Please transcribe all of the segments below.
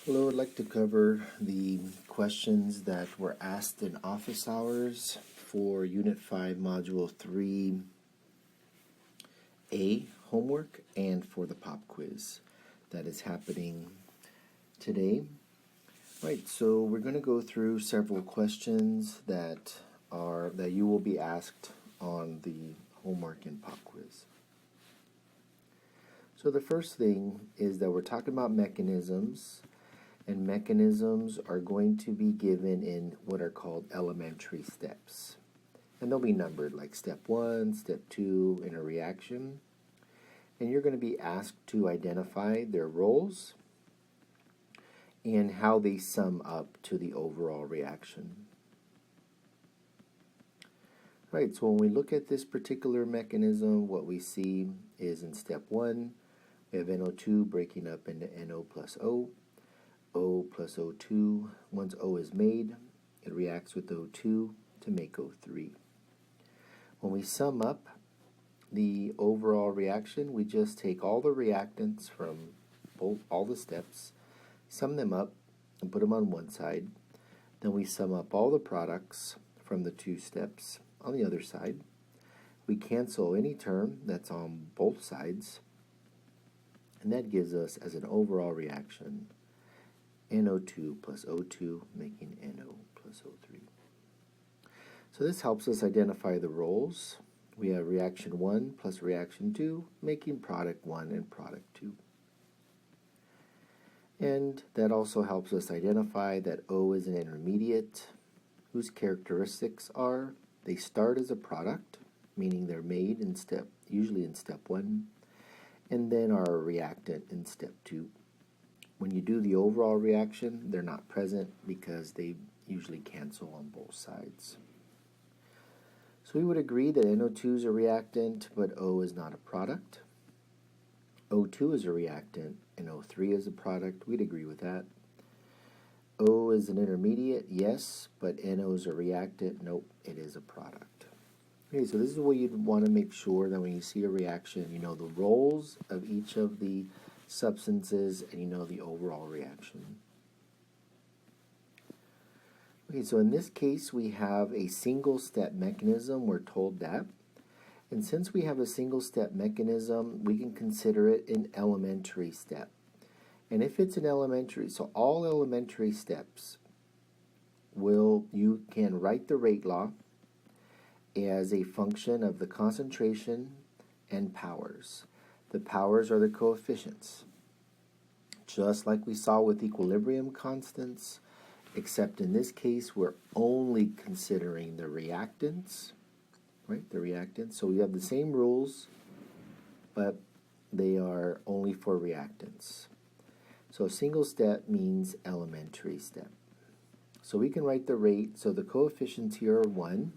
Hello, I'd like to cover the questions that were asked in office hours for Unit 5, Module 3A homework and for the pop quiz that is happening today. Right, so we're going to go through several questions that you will be asked on the homework and pop quiz. So the first thing is that we're talking about mechanisms. And mechanisms are going to be given in what are called elementary steps. And they'll be numbered like step 1, step 2, in a reaction. And you're going to be asked to identify their roles and how they sum up to the overall reaction. Right, so when we look at this particular mechanism, what we see is in step 1, we have NO2 breaking up into NO plus O. O plus O2, once O is made, it reacts with O2 to make O3. When we sum up the overall reaction, we just take all the reactants from all the steps, sum them up, and put them on one side. Then we sum up all the products from the two steps on the other side. We cancel any term that's on both sides, and that gives us, as an overall reaction, NO2 plus O2 making NO plus O3. So this helps us identify the roles. We have reaction 1 plus reaction 2 making product 1 and product 2. And that also helps us identify that O is an intermediate whose characteristics are they start as a product, meaning they're made usually in step 1, and then are a reactant in step 2. When you do the overall reaction, they're not present because they usually cancel on both sides. So we would agree that NO2 is a reactant, but O is not a product. O2 is a reactant, and O3 is a product. We'd agree with that. O is an intermediate, yes, but NO is a reactant. Nope, it is a product. Okay, so this is what you'd want to make sure that when you see a reaction, you know the roles of each of the substances, and you know the overall reaction. Okay, so in this case we have a single step mechanism, we're told that. And since we have a single step mechanism, we can consider it an elementary step. And if it's an elementary, so all elementary steps you can write the rate law as a function of the concentration and powers. The powers are the coefficients, just like we saw with equilibrium constants, except in this case we're only considering the reactants, right? The reactants. So we have the same rules, but they are only for reactants. So single step means elementary step. So we can write the rate. So the coefficients here are 1.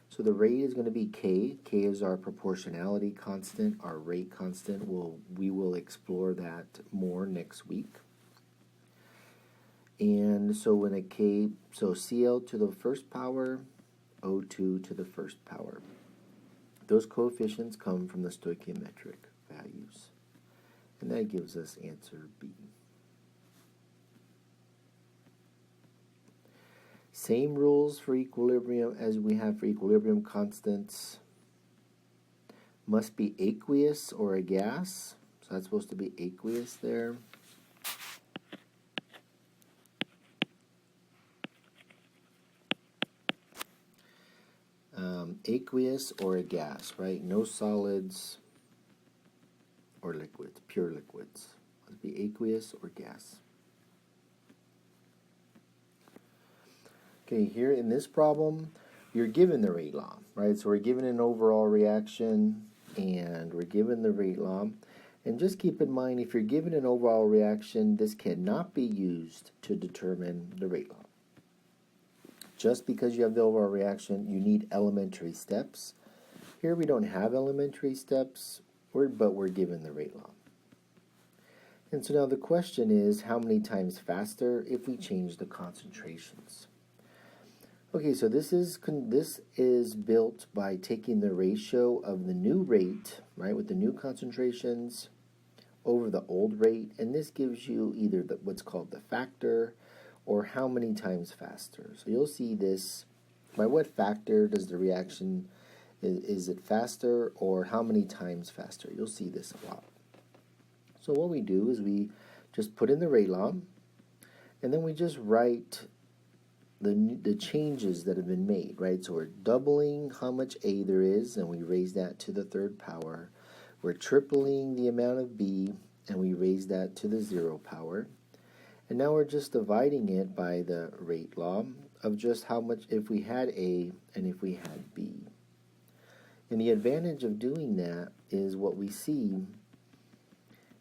So the rate is going to be K. K is our proportionality constant, our rate constant. We will explore that more next week. And so when so Cl to the first power, O2 to the first power. Those coefficients come from the stoichiometric values. And that gives us answer B. Same rules for equilibrium as we have for equilibrium constants. Must be aqueous or a gas. So that's supposed to be aqueous there. Aqueous or a gas, right? No solids or liquids, pure liquids. Must be aqueous or gas. Okay, here in this problem, you're given the rate law, right? So we're given an overall reaction, and we're given the rate law. And just keep in mind, if you're given an overall reaction, this cannot be used to determine the rate law. Just because you have the overall reaction, you need elementary steps. Here we don't have elementary steps, but we're given the rate law. And so now the question is, how many times faster if we change the concentrations? Okay, so this is built by taking the ratio of the new rate, right, with the new concentrations, over the old rate, and this gives you either what's called the factor or how many times faster. So you'll see this, by what factor does the reaction, is it faster or how many times faster? You'll see this a lot. So what we do is we just put in the rate law, and then we just write the changes that have been made, right? So we're doubling how much A there is, and we raise that to the third power. We're tripling the amount of B, and we raise that to the 0 power. And now we're just dividing it by the rate law of just how much if we had A and if we had B. And the advantage of doing that is what we see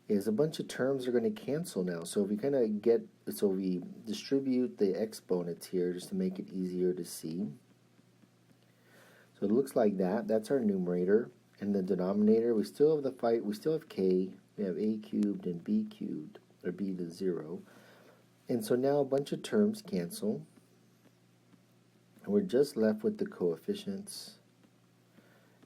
is a bunch of terms are going to cancel now. So if we kind of we distribute the exponents here just to make it easier to see. So it looks like that. That's our numerator. And the denominator, we still have K, we have A cubed and B cubed, or B to 0. And so now a bunch of terms cancel. And we're just left with the coefficients.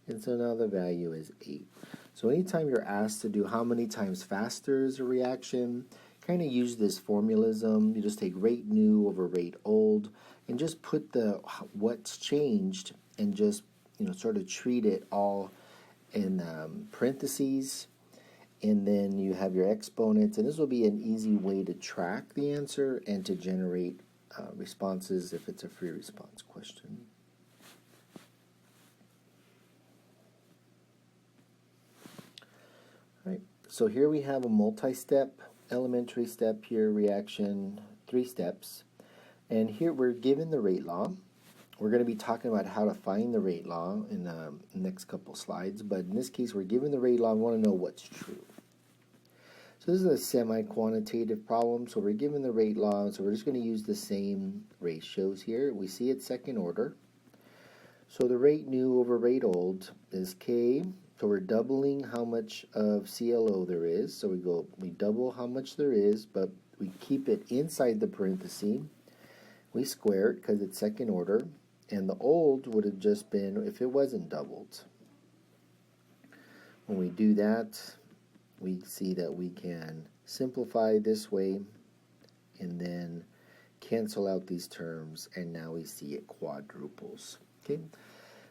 And so now the value is 8. So anytime you're asked to do how many times faster is a reaction, kind of use this formulism. You just take rate new over rate old and just put the what's changed and just sort of treat it all in parentheses. And then you have your exponents, and this will be an easy way to track the answer and to generate responses if it's a free response question. Right. So here we have a multi-step, elementary step here, reaction, 3 steps. And here we're given the rate law. We're going to be talking about how to find the rate law in the next couple slides. But in this case, we're given the rate law and want to know what's true. So this is a semi-quantitative problem. So we're given the rate law. So we're just going to use the same ratios here. We see it second order. So the rate new over rate old is K. So we're doubling how much of CLO there is. So we double how much there is, but we keep it inside the parenthesis. We square it because it's second order. And the old would have just been if it wasn't doubled. When we do that, we see that we can simplify this way and then cancel out these terms, and now we see it quadruples. Okay,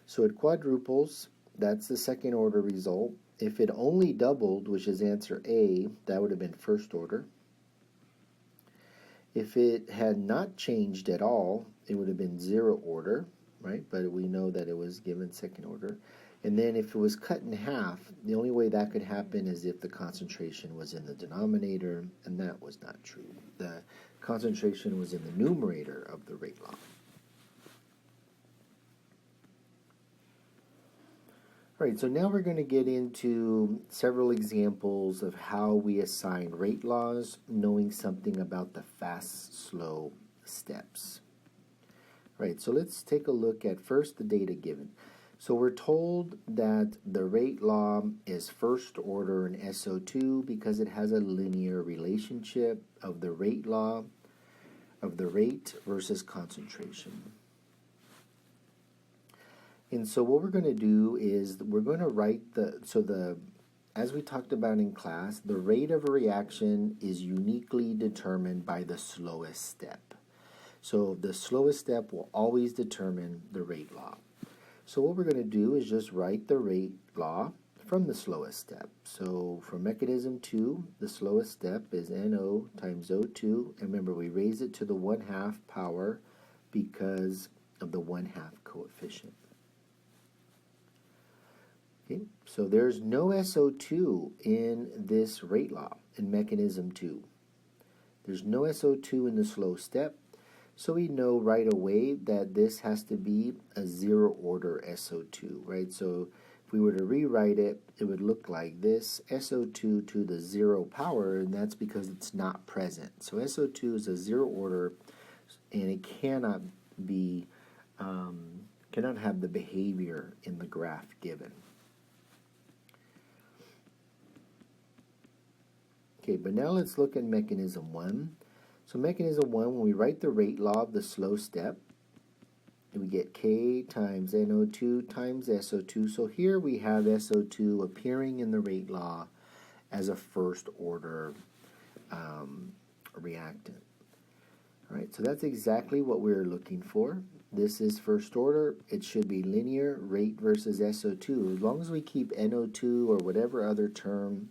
so it quadruples. That's the second order result. If it only doubled, which is answer A, that would have been first order. If it had not changed at all, it would have been 0 order, right? But we know that it was given second order. And then if it was cut in half, the only way that could happen is if the concentration was in the denominator, and that was not true. The concentration was in the numerator of the rate law. All right, so now we're going to get into several examples of how we assign rate laws, knowing something about the fast-slow steps. All right, so let's take a look at first the data given. So we're told that the rate law is first order in SO2 because it has a linear relationship of the rate law of the rate versus concentration. And so what we're going to do is we're going to write as we talked about in class, the rate of a reaction is uniquely determined by the slowest step. So the slowest step will always determine the rate law. So what we're going to do is just write the rate law from the slowest step. So for mechanism 2, the slowest step is NO times O2. And remember, we raise it to the 1/2 power because of the 1/2 coefficient. Okay, so there's no SO2 in this rate law in mechanism 2. There's no SO2 in the slow step, so we know right away that this has to be a 0 order SO2, right? So if we were to rewrite it, it would look like this, SO2 to the 0 power, and that's because it's not present. So SO2 is a 0 order, and it cannot have the behavior in the graph given. Okay, but now let's look at mechanism 1. So mechanism 1, when we write the rate law of the slow step, we get K times NO2 times SO2. So here we have SO2 appearing in the rate law as a first order reactant. All right, so that's exactly what we're looking for. This is first order. It should be linear, rate versus SO2. As long as we keep NO2 or whatever other term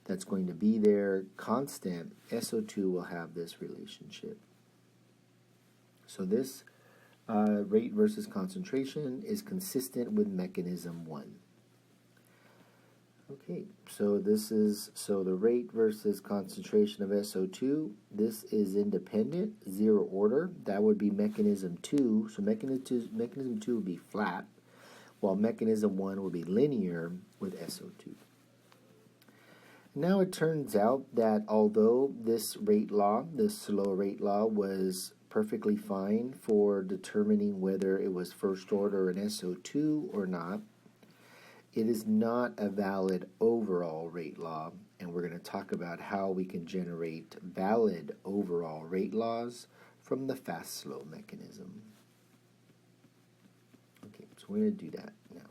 that's going to be there constant, SO2 will have this relationship. So this rate versus concentration is consistent with mechanism 1. Okay, so the rate versus concentration of SO2, this is independent, zero order. That would be mechanism 2. So mechanism 2 would be flat, while mechanism 1 would be linear with SO2. Now it turns out that although this rate law, this slow rate law, was perfectly fine for determining whether it was first order in SO2 or not, it is not a valid overall rate law, and we're going to talk about how we can generate valid overall rate laws from the fast-slow mechanism. Okay, so we're going to do that now.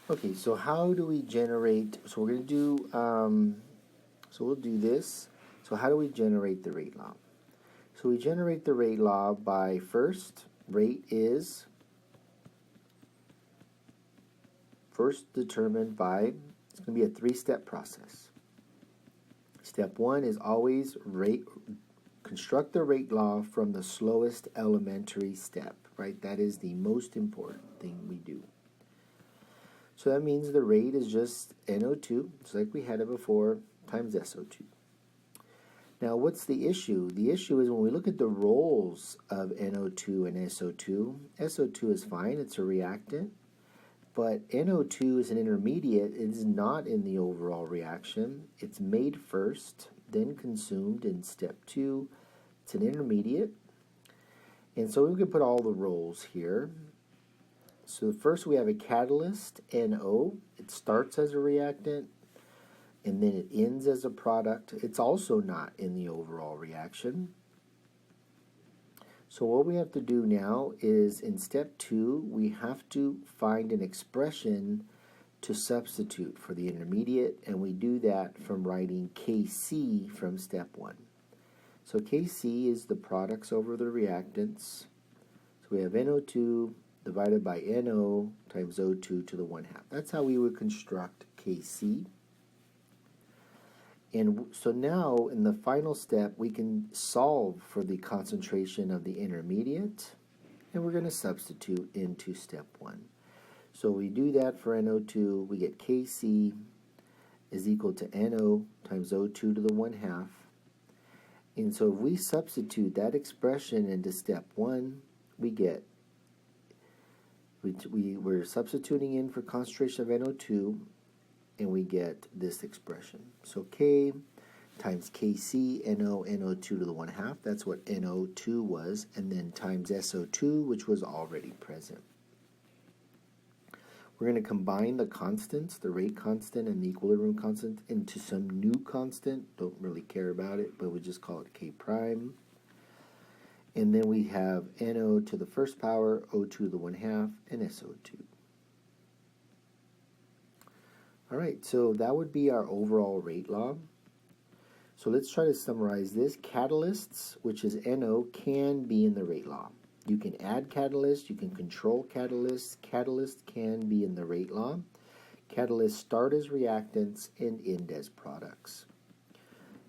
Okay, so how do we generate, so we're going to do, so we'll do this. So how do we generate the rate law? So we generate the rate law by first, rate is first determined by, it's going to be a 3-step process. Step 1 is always construct the rate law from the slowest elementary step, right? That is the most important thing we do. So that means the rate is just NO2, just like we had it before, times SO2. Now, what's the issue? The issue is when we look at the roles of NO2 and SO2, SO2 is fine, it's a reactant, but NO2 is an intermediate. It is not in the overall reaction. It's made first, then consumed in step 2. It's an intermediate. And so we can put all the roles here. So first we have a catalyst, NO. It starts as a reactant, and then it ends as a product. It's also not in the overall reaction. So what we have to do now is in step 2, we have to find an expression to substitute for the intermediate, and we do that from writing Kc from step 1. So Kc is the products over the reactants. So we have NO2 divided by NO times O2 to the 1/2. That's how we would construct Kc. And so now, in the final step, we can solve for the concentration of the intermediate, and we're going to substitute into step 1. So we do that for NO2, we get Kc is equal to NO times O2 to the 1/2. And so if we substitute that expression into step 1, we get, we're substituting in for concentration of NO2, and we get this expression. So K times Kc, NO, NO2 to the 1/2. That's what NO2 was. And then times SO2, which was already present. We're going to combine the constants, the rate constant and the equilibrium constant, into some new constant. Don't really care about it, but we just call it K prime. And then we have NO to the first power, O2 to the 1/2, and SO2. All right, so that would be our overall rate law. So let's try to summarize this. Catalysts, which is NO, can be in the rate law. You can add catalysts, you can control catalysts. Catalysts can be in the rate law. Catalysts start as reactants and end as products.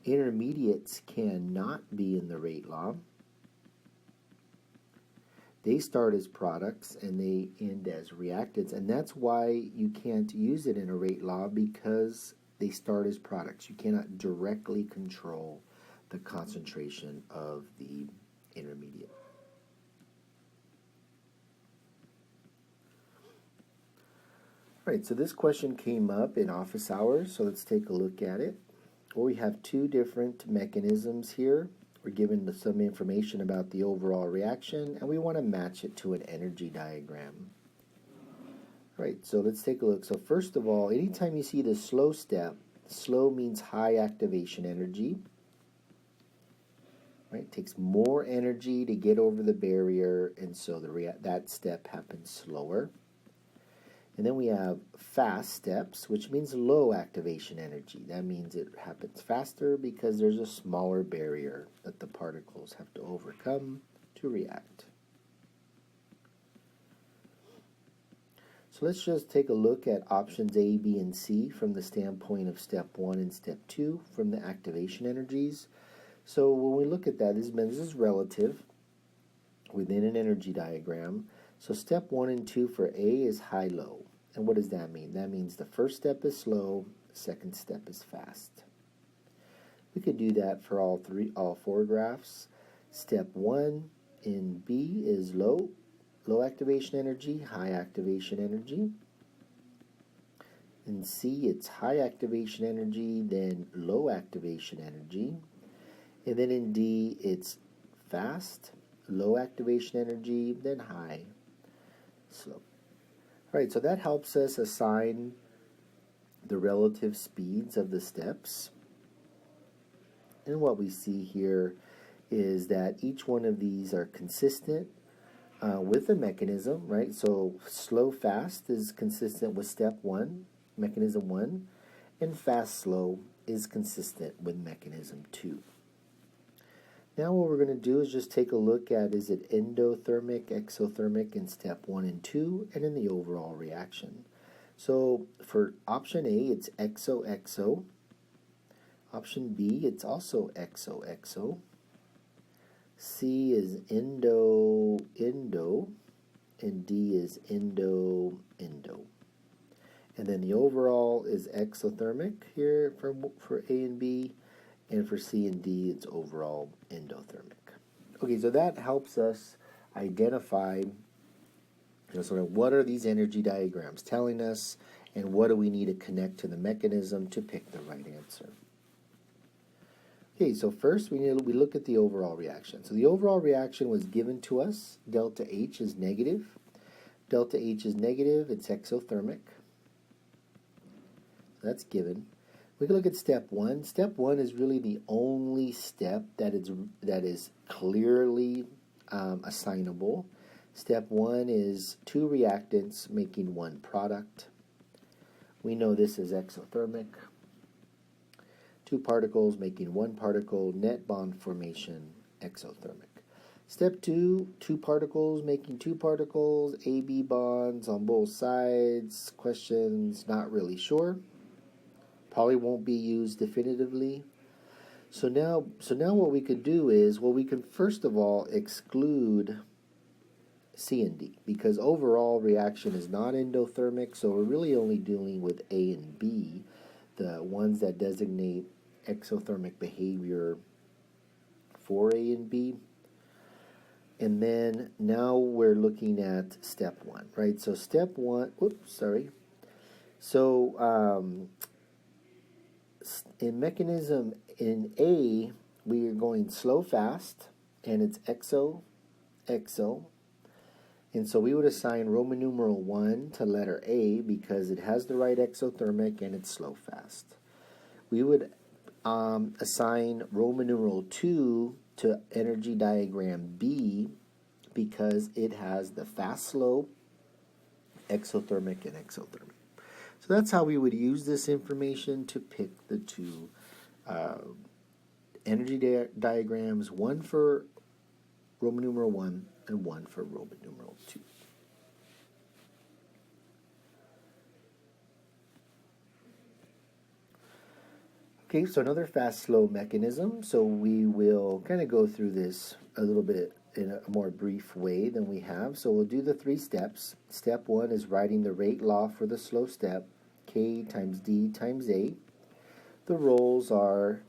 Intermediates cannot be in the rate law. They start as products and they end as reactants, and that's why you can't use it in a rate law, because they start as products. You cannot directly control the concentration of the intermediate. All right, so this question came up in office hours, so let's take a look at it. Well, we have two different mechanisms here. We're given some information about the overall reaction, and we want to match it to an energy diagram. All right, so let's take a look. So first of all, anytime you see the slow step, slow means high activation energy. right? It takes more energy to get over the barrier, and so that step happens slower. And then we have fast steps, which means low activation energy. That means it happens faster because there's a smaller barrier that the particles have to overcome to react. So let's just take a look at options A, B, and C from the standpoint of step 1 and step 2 from the activation energies. So when we look at that, this is relative within an energy diagram. So step 1 and 2 for A is high-low. And what does that mean? That means the first step is slow, the second step is fast. We could do that for all four graphs. Step 1 in B is low activation energy, high activation energy. In C, it's high activation energy, then low activation energy. And then in D, it's fast, low activation energy, then high, slow. All right, so that helps us assign the relative speeds of the steps. And what we see here is that each one of these are consistent with the mechanism, right? So slow, fast is consistent with step 1, mechanism 1, and fast, slow is consistent with mechanism 2. Now what we're going to do is just take a look at, is it endothermic, exothermic in step 1 and 2, and in the overall reaction. So for option A, it's exo-exo. Option B, it's also exo-exo. C is endo-endo, and D is endo-endo. And then the overall is exothermic here for A and B, and for C and D, it's overall endothermic. Okay, so that helps us identify sort of what are these energy diagrams telling us, and what do we need to connect to the mechanism to pick the right answer. Okay, so first we look at the overall reaction. So the overall reaction was given to us. Delta H is negative. Delta H is negative, it's exothermic. So that's given. We can look at step 1. Step 1 is really the only step that is clearly assignable. Step 1 is 2 reactants making 1 product. We know this is exothermic. 2 particles making 1 particle, net bond formation, exothermic. Step 2, 2 particles making 2 particles, AB bonds on both sides. Questions, not really sure. Probably won't be used definitively. So now what we could do is, well, we can first of all exclude C and D, because overall reaction is not endothermic, so we're really only dealing with A and B, the ones that designate exothermic behavior for A and B. And then now we're looking at step 1, right? So step 1, So in mechanism in A, we are going slow, fast, and it's exo. And so we would assign Roman numeral 1 to letter A because it has the right exothermic and it's slow, fast. We would assign Roman numeral 2 to energy diagram B because it has the fast, slow, exothermic, and exothermic. So that's how we would use this information to pick the 2 energy diagrams, one for Roman numeral 1 and one for Roman numeral 2. Okay, so another fast-slow mechanism. So we will kind of go through this a little bit in a more brief way than we have. So we'll do the 3 steps. Step 1 is writing the rate law for the slow step, K times D times A. The roles are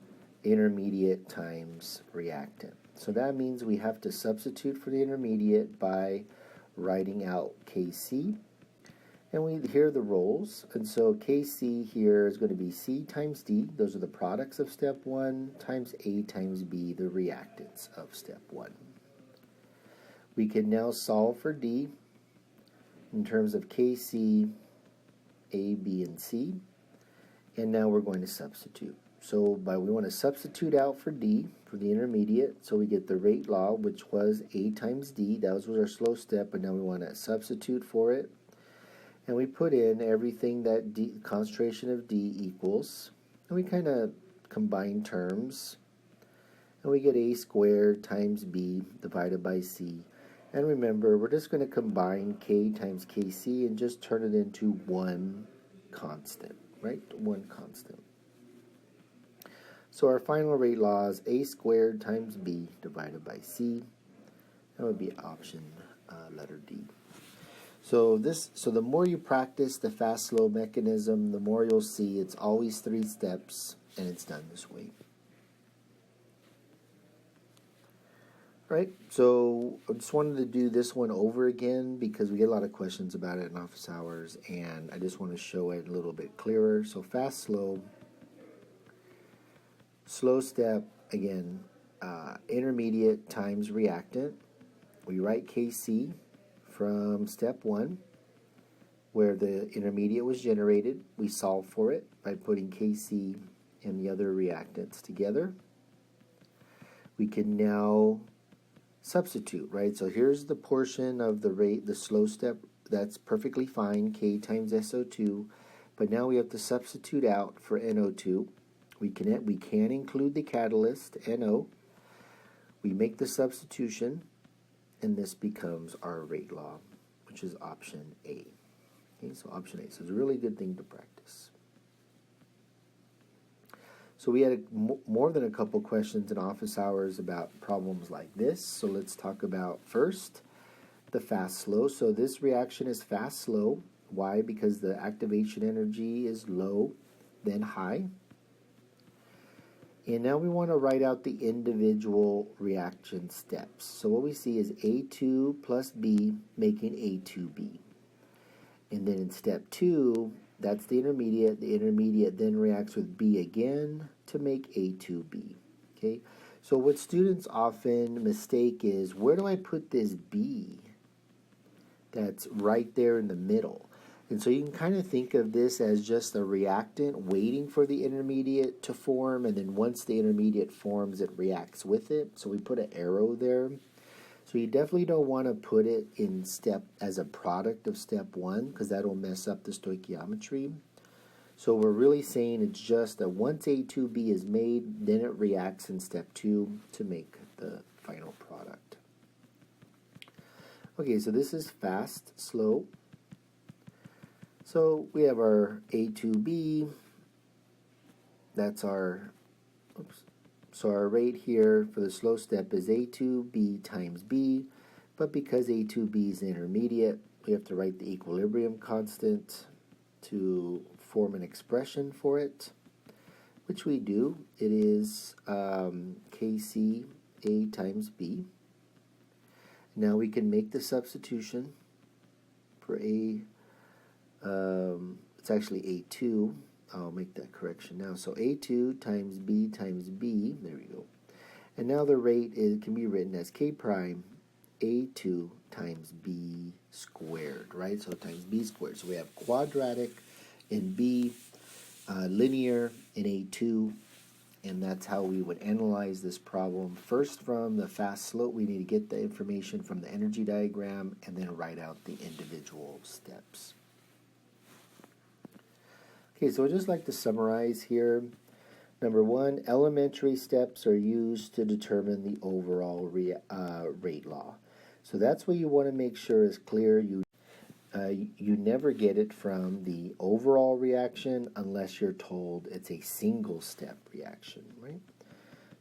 intermediate times reactant. So that means we have to substitute for the intermediate by writing out Kc. And here are the roles. And so Kc here is going to be C times D. Those are the products of step 1 times A times B, the reactants of step 1. We can now solve for D in terms of Kc, A, B, and C. And now we're going to substitute. So we want to substitute out for D, for the intermediate. So we get the rate law, which was A times D. That was our slow step, but now we want to substitute for it. And we put in everything that concentration of D equals. And we kind of combine terms. And we get A squared times B divided by C. And remember, we're just going to combine K times Kc and just turn it into one constant, right? One constant. So our final rate law is A squared times B divided by C. That would be option letter D. So the more you practice the fast-slow mechanism, the more you'll see it's always 3 steps, and it's done this way. Right, so I just wanted to do this one over again because we get a lot of questions about it in office hours, and I just want to show it a little bit clearer. So fast, slow step, again, intermediate times reactant. We write Kc from step 1, where the intermediate was generated. We solve for it by putting Kc and the other reactants together. We can now substitute, right? So here's the portion of the rate, the slow step, that's perfectly fine, K times SO2, but now we have to substitute out for NO2. We can include the catalyst, NO. We make the substitution, and this becomes our rate law, which is option A. Okay, so option A. So it's a really good thing to practice. So we had more than a couple questions in office hours about problems like this. So let's talk about first the fast-slow. So this reaction is fast-slow. Why? Because the activation energy is low, then high. And now we want to write out the individual reaction steps. So what we see is A2 plus B making A2B. And then in step 2, that's the intermediate. The intermediate then reacts with B again to make A2B. Okay? So what students often mistake is, where do I put this B that's right there in the middle? And so you can kind of think of this as just a reactant waiting for the intermediate to form, and then once the intermediate forms, it reacts with it. So we put an arrow there. So you definitely don't want to put it in step as a product of step 1, because that'll mess up the stoichiometry. So we're really saying it's just that once A2B is made, then it reacts in step 2 to make the final product. Okay, so this is fast, slow. So we have our A2B. That's our, so our rate here for the slow step is A2B times B, but because A2B is intermediate, we have to write the equilibrium constant to form an expression for it, which we do. It is Kc A times B. Now we can make the substitution for A. It's actually A2. I'll make that correction now. So A2 times B, there we go. And now the rate can be written as K prime A2 times B squared, right? So times B squared. So we have quadratic in B, linear in A2, and that's how we would analyze this problem. First, from the fast slope, we need to get the information from the energy diagram and then write out the individual steps. Okay, so I'd just like to summarize here. Number 1, elementary steps are used to determine the overall rate law. So that's what you want to make sure is clear. You never get it from the overall reaction unless you're told it's a single step reaction, right?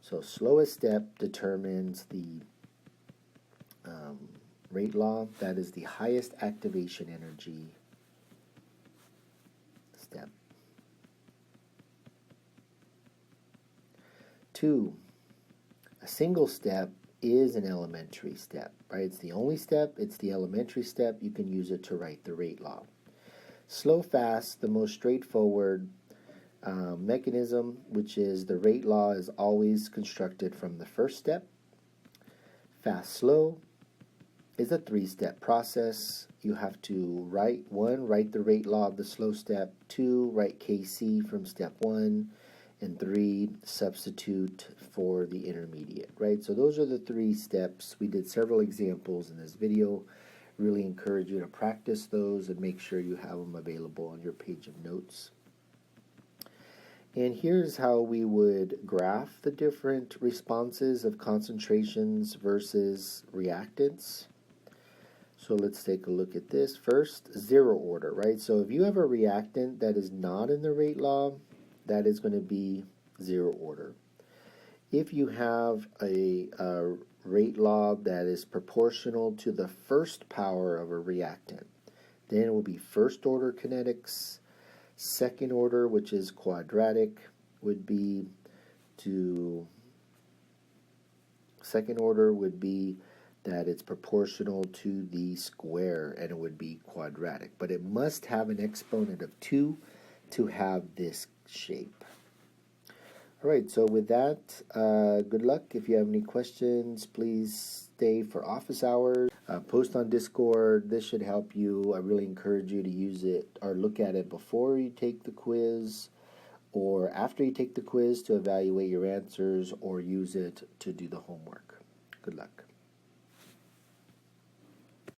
So slowest step determines the rate law. That is the highest activation energy step. 2, a single step is an elementary step, right? It's the only step, it's the elementary step. You can use it to write the rate law. Slow, fast, the most straightforward mechanism, which is the rate law is always constructed from the first step. Fast, slow is a 3-step process. You have to write the rate law of the slow step. 2, write Kc from step 1. and 3, substitute for the intermediate, right? So those are the 3 steps. We did several examples in this video. Really encourage you to practice those and make sure you have them available on your page of notes. And here's how we would graph the different responses of concentrations versus reactants. So let's take a look at this. First, zero order, right? So if you have a reactant that is not in the rate law, that is going to be zero order. If you have a rate law that is proportional to the first power of a reactant, then it will be first order kinetics. Second order, which is quadratic, would be that it's proportional to the square, and it would be quadratic. But it must have an exponent of 2 to have this shape. All right, so with that, good luck. If you have any questions, please stay for office hours. Post on Discord. This should help you. I really encourage you to use it or look at it before you take the quiz or after you take the quiz to evaluate your answers, or use it to do the homework. Good luck.